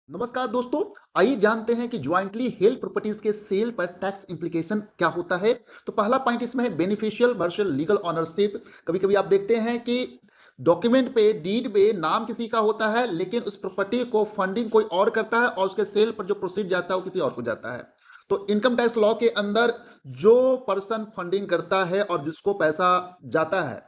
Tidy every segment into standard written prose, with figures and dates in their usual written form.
नमस्कार दोस्तों। आइए जानते हैं कि ज्वाइंटली हेल्ड प्रॉपर्टीज के सेल पर टैक्स इंप्लीकेशन क्या होता है। तो पहला पॉइंट इसमें है बेनिफिशियल वर्सेस लीगल ऑनरशिप। कभी कभी आप देखते हैं कि डॉक्यूमेंट पे डीड पे नाम किसी का होता है, लेकिन उस प्रॉपर्टी को फंडिंग कोई और करता है और उसके सेल पर जो प्रोसीड जाता है वो किसी और को जाता है। तो इनकम टैक्स लॉ के अंदर जो पर्सन फंडिंग करता है और जिसको पैसा जाता है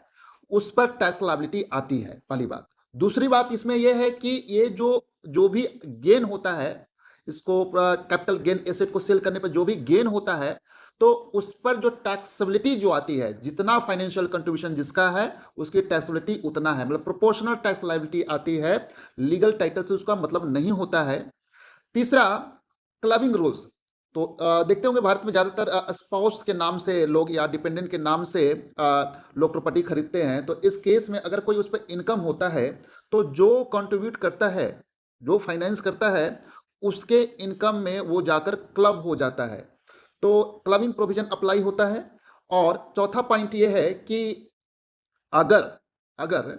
उस पर टैक्स लायबिलिटी आती है, पहली बात। दूसरी बात इसमें यह है कि ये जो जो भी गेन होता है, इसको कैपिटल गेन एसेट को सेल करने पर जो भी गेन होता है, तो उस पर जो टैक्सेबिलिटी जो आती है, जितना फाइनेंशियल कंट्रीब्यूशन जिसका है उसकी टैक्सेबिलिटी उतना है, मतलब प्रोपोर्शनल टैक्स लायबिलिटी आती है। लीगल टाइटल से उसका मतलब नहीं होता है। तीसरा, क्लबिंग रूल्स। तो देखते होंगे भारत में ज्यादातर स्पाउस के नाम से लोग या डिपेंडेंट के नाम से लोग प्रॉपर्टी खरीदते हैं। तो इस केस में अगर कोई उस पर इनकम होता है, तो जो कंट्रीब्यूट करता है, जो फाइनेंस करता है, उसके इनकम में वो जाकर क्लब हो जाता है। तो क्लबिंग प्रोविजन अप्लाई होता है। और चौथा पॉइंट ये है कि अगर अगर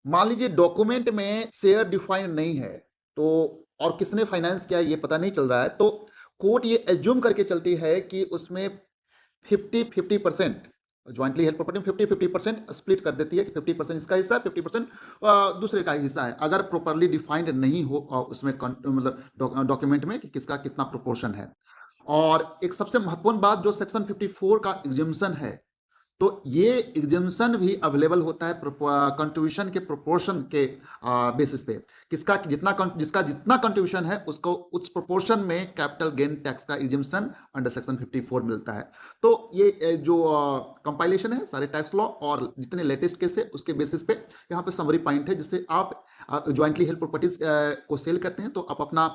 मान लीजिए डॉक्यूमेंट में शेयर डिफाइन नहीं है, तो और किसने फाइनेंस किया ये पता नहीं चल रहा है, तो कोर्ट ये एज्यूम करके चलती है कि उसमें 50-50% ज्वाइंटली हेल्ड प्रॉपर्टी में 50-50% स्प्लिट कर देती है कि 50% इसका हिस्सा है, 50% दूसरे का हिस्सा है, अगर प्रॉपरली डिफाइंड नहीं हो उसमें मतलब डॉक्यूमेंट में कि किसका कितना प्रोपोर्शन है। और एक सबसे महत्वपूर्ण बात, जो सेक्शन 54 का एग्जाम्शन है, तो ये एग्जाम्शन भी अवेलेबल होता है कंट्रीब्यूशन के प्रोपोर्शन के बेसिस पे। जिसका जितना कंट्रीब्यूशन है उसको उस प्रोपोर्शन में कैपिटल गेन टैक्स का एग्जाम्शन अंडर सेक्शन 54 मिलता है। तो ये जो कंपाइलेशन है सारे टैक्स लॉ और जितने लेटेस्ट केस है उसके बेसिस पे यहाँ पे समरी पॉइंट है, जिससे आप ज्वाइंटली हेल्ड प्रॉपर्टीज को सेल करते हैं तो आप अपना